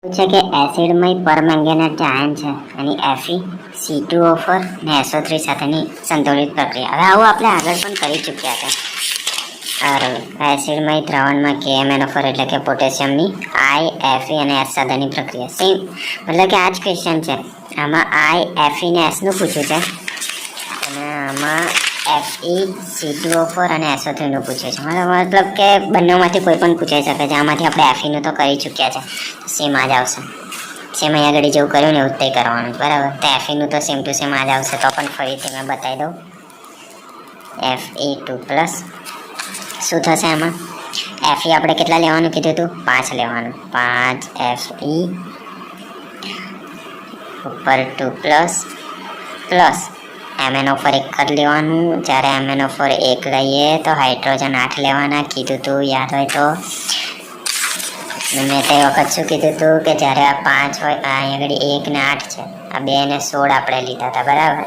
છે કે એસિડમય પરમેંગેનેટ જે આયન છે એની Fe2O4 ને SO3 સાથેની સંતુલિત પ્રક્રિયા. હવે આવું આપણે આગળ પણ કરી ચૂક્યા છે. એસિડમય દ્રાવણમાં KMnO4 એટલે કે પોટેશિયમની I, Fe અને S સાથેની પ્રક્રિયા સેમ, મતલબ કે આ જ ક્વેશ્ચન છે. આમાં I, Fe ને S નું પૂછ્યું છે અને આમાં FeC2O4 અને SO3 નું પૂછ્યું છે. મતલબ કે બંનેમાંથી કોઈ પણ પૂછાઈ શકે છે. આમાંથી આપણે Fe નું તો કરી ચૂક્યા છે, સેમ આ જ આવશે. સેમ અહીંયા આગળ જેવું કર્યું ને એવું જ કરવાનું, બરાબર. તો Fe નું તો સેમ ટુ સેમ આ જ આવશે. તો પણ ફરીથી મેં બતાવી દઉં, Fe2 પ્લસ શું થશે આમાં? Fe આપણે કેટલા લેવાનું કીધું હતું? 5 લેવાનું. 5 Fe ઉપર 2 પ્લસ MnO4 એક જ લેવાનું. જ્યારે MnO4 એક લઈએ તો હાઇડ્રોજન 8 લેવાના કીધું હતું, યાદ હોય તો. મેં તે વખત શું કીધું હતું કે જ્યારે આ 5 હોય, અહીંયા આગળ 1 ને 8 છે, આ 2 ને 16 આપણે લીધા હતા, બરાબર.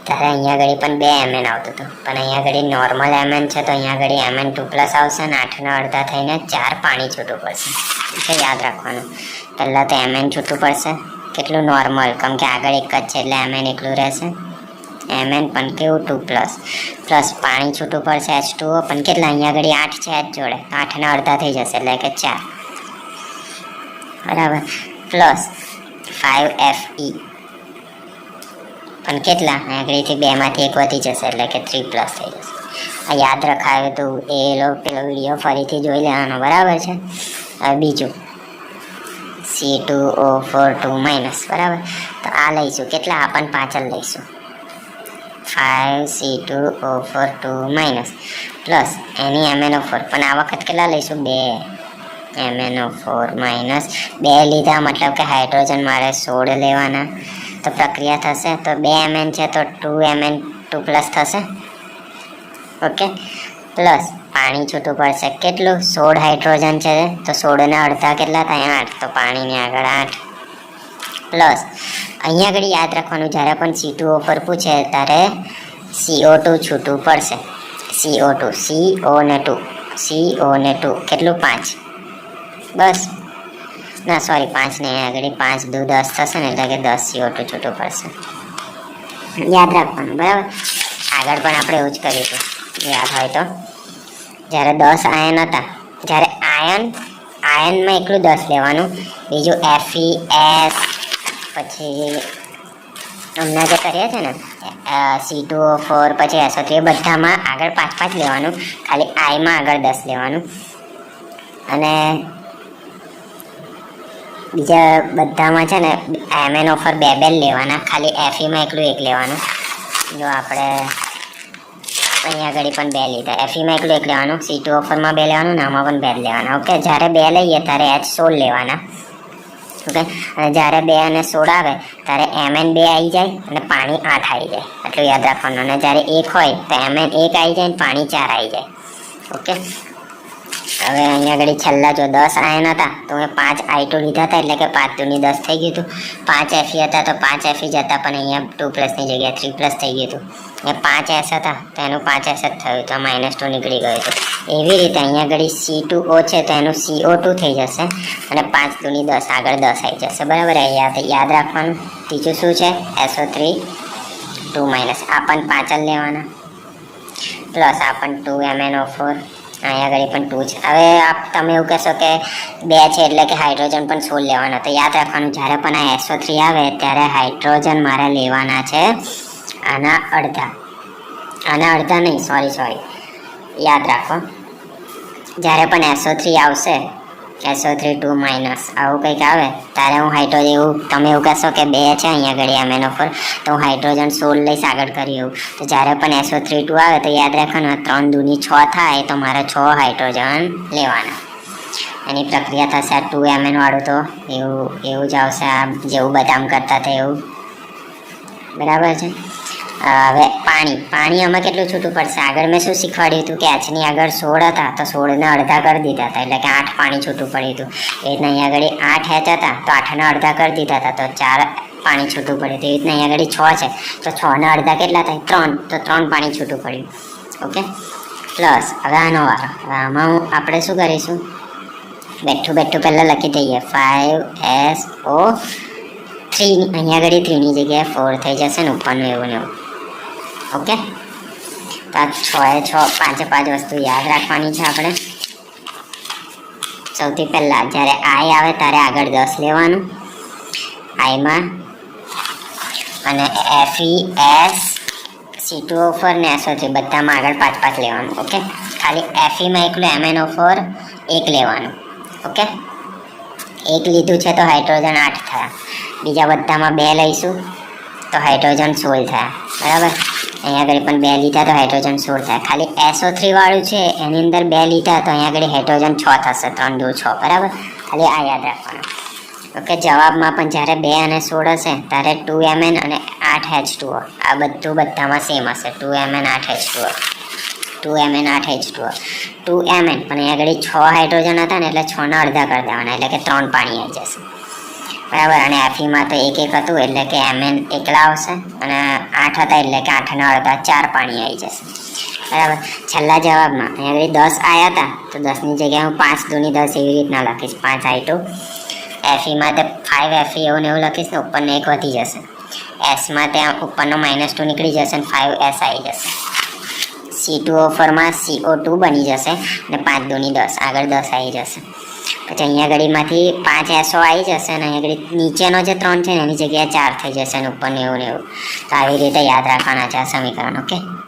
ત્યારે અહીંયા આગળ પણ 2 Mn આવતું હતું, પણ અહીંયા આગળ નોર્મલ Mn છે તો અહીંયા આગળ Mn2 પ્લસ આવશે ને 8ના અડધા થઈને 4 પાણી છૂટું પડશે. એટલે યાદ રાખવાનું, પહેલાં તો Mn છૂટું પડશે. કેટલું નોર્મલ, કેમ કે આગળ એક જ છે એટલે Mn એકલું રહેશે. Mn પણ કેવું 2 પ્લસ પાણી છૂટું પડશે H2O, પણ કેટલા અહીંયા આગળ 8 છે H જોડે, 8ના અડધા થઈ જશે એટલે કે 4, બરાબર. પ્લસ 5Fe પણ કેટલા અહીંયા આગળથી 2 માંથી 1 વધી જશે એટલે કે 3 પ્લસ થઈ જશે. આ યાદ રખાયું હતું પેલો વિડીયો ફરીથી જોઈ લેવાનો, બરાબર છે. હવે બીજું C2O4 2-, બરાબર. તો આ લઈશું કેટલા? આ પણ 5 જ લઈશું. 5C2O4 2- પ્લસ એની MnO4, પણ આ વખત કેટલા લઈશું? 2 MnO4 માઇનસ 2 લીધા, મતલબ કે હાઇડ્રોજન મારે 16 લેવાના. તો પ્રક્રિયા થશે તો 2 Mn છે તો 2 Mn2 પ્લસ થશે, ઓકે. પ્લસ પાણી છૂટું પડશે કેટલું? 16 હાઇડ્રોજન છે તો 16 ના અડધા કેટલા થાય? 8, તો પાણીની આગળ 8. પ્લસ અહીંયા આગળ યાદ રાખવાનું, જ્યારે પણ C2O4 પૂછે ત્યારે CO2 છૂટું પડશે. CO ને 2 કેટલું? 5. બસ, ના સોરી 5 ને આગળ 5 દુ 10 થશે ને, એટલે કે 10 CO2 છૂટું પડશે. યાદ રાખવાનું, બરાબર. આગળ પણ આપણે એવું જ કર્યું હતું, યાદ હોય તો. જ્યારે 10 આયન હતા, જ્યારે આયનમાં એકલું 10 લેવાનું, બીજું Fe, S, પછી હમણાં જે કરીએ છે ને C2O4 પછી SO3, એ બધામાં આગળ 5-5 લેવાનું, ખાલી આઈમાં આગળ 10 લેવાનું. અને બીજા બધામાં છે ને MnO4 2 લેવાના, ખાલી Feમાં એકલું 1 લેવાનું. જો આપણે અહીંયા આગળ પણ 2 લીધા, Feમાં એકલું 1 લેવાનું, C2O4માં 2 લેવાનું, આમાં પણ 2 લેવાના, ઓકે. જ્યારે 2 લઈએ ત્યારે H16 લેવાના, ઓકે. અને જ્યારે 2 અને 16 આવે ત્યારે Mn 2 આવી જાય અને પાણી 8 આવી જાય, એટલું યાદ રાખવાનું. અને જ્યારે 1 હોય તો Mn 1 આવી જાય અને પાણી 4 આવી જાય, ઓકે. હવે અહીંયા આગળ છેલ્લા જો 10 આયન હતા તો મેં 5 I2 લીધા હતા, એટલે કે 5 દૂની 10 થઈ ગયું હતું. 5 Fe હતા તો 5 Fe જ હતા, પણ અહીંયા 2 પ્લસની જગ્યાએ 3 પ્લસ થઈ ગયું હતું. અહીંયા 5 S હતા તો એનું 5 S જ થયું, તો -2 નીકળી ગયું હતું. એવી રીતે અહીંયા આગળ C2O છે તો એનું CO2 થઈ જશે અને 5 દૂની 10 આગળ 10 આવી જશે, બરાબર. યાદ રાખવાનું. ત્રીજું શું છે? SO3 2-, આ પણ 5 જ લેવાના, પ્લસ આ પણ 2 MnO4, અહીંયા આગળ પણ 2 છે. હવે તમે એવું કહેશો કે 2 છે એટલે કે હાઇડ્રોજન પણ 16 લેવાના, તો યાદ રાખવાનું, જ્યારે પણ આ SO3 આવે ત્યારે હાઇડ્રોજન મારે લેવાના છે આના અડધા નહીં, સોરી, યાદ રાખો. જ્યારે પણ SO3 આવશે, SO3 2-, આવું કંઈક આવે ત્યારે હું હાઇડ્રોજન, એવું તમે એવું કહેશો કે 2 છે અહીંયા આગળ MnO4, તો હું હાઇડ્રોજન 16 લઈશ આગળ કરી એવું. તો જ્યારે પણ SO3 2 આવે તો યાદ રાખવાનું, 3 દૂની 6 થાય તો મારે 6 હાઇડ્રોજન લેવાના. એની પ્રક્રિયા થશે આ 2 Mn વાળું, તો એવું જ આવશે, આ જેવું બદામ કરતા હતા એવું, બરાબર છે. હવે પાણી આમાં કેટલું છૂટું પડશે? આગળ મેં શું શીખવાડ્યું હતું કે Hની આગળ 16 હતા તો 16ના અડધા કરી દીધા હતા, એટલે કે 8 પાણી છૂટું પડ્યું હતું. એ રીતના અહીંયા આગળ 8 H હતા તો 8ના અડધા કરી દીધા હતા, તો 4 પાણી છૂટું પડ્યું હતું. એ રીતના અહીંયા આગળ 6 છે તો 6ના અડધા કેટલા થાય? 3, તો 3 પાણી છૂટું પડ્યું, ઓકે. પ્લસ હવે આનો વારો. હવે આમાં આપણે શું કરીશું? બેઠું બેઠું પહેલાં લખી દઈએ 5SO3 અહીંયા આગળ 3ની જગ્યાએ 4 થઈ જશે ને ઉપરનું એવું ને એવું. ઓકે, તો આ 6 વસ્તુ યાદ રાખવાની છે આપણે. સૌથી પહેલાં જ્યારે આઈ આવે ત્યારે આગળ 10 લેવાનું આઈમાં, અને FES C2O4 ને SO3 બધામાં આગળ 5 લેવાનું. ઓકે, ખાલી FEમાં એકલું MnO4 1 લેવાનું. ઓકે, 1 લીધું છે તો હાઇડ્રોજન 8 થયા. બીજા બધામાં 2 લઈશું તો હાઇડ્રોજન 16 થયા. બરાબર, અહીંયા આગળ પણ 2 લીધા તો હાઇડ્રોજન 16 થયા. ખાલી SO3 વાળું છે એની અંદર 2 લીધા તો અહીંયા આગળ હાઇડ્રોજન 6 થશે. 3 2 6. બરાબર, ખાલી આ યાદ રાખવાનું. ઓકે, જવાબમાં પણ જ્યારે 2 અને 16 હશે ત્યારે 2Mn અને 8H2O આ બધામાં સેમ હશે. 2Mn 8H2O 2Mn 8H2O 2Mn પણ અહીંયા આગળ 6 હાઇડ્રોજન હતા ને એટલે 6 ના અડધા કરી દેવાના એટલે કે 3 પાણી આવી જશે. બરાબર, અને FEમાં તો 1 1 હતું એટલે કે Mn એકલા આવશે, અને 8 હતા એટલે કે 8 ના અડધા 4 પાણી આવી જશે. બરાબર, છેલ્લા જવાબમાં અહીંયા આગળ 10 આવ્યા હતા તો 10ની જગ્યાએ હું 5 દૂની 10 એવી રીતના લખીશ. 5I2 FEમાં તે 5FE એવું ને એવું લખીશ ને ઉપરનો 1 વધી જશે. Sમાં ત્યાં ઉપરનો -2 નીકળી જશે ને 5S આવી જશે. C2O4માં CO2 બની જશે અને 5 દૂની 10 આગળ 10 આવી જશે. પછી અહીંયા ઘડીમાંથી 5SO આવી જશે અને અહીંયા ઘડી નીચેનો જે 3 છે ને એની જગ્યાએ 4 થઈ જશે અને ઉપરનું એવું ને એવું. તો આવી રીતે યાદ રાખવાના છે આ સમીકરણ. ઓકે.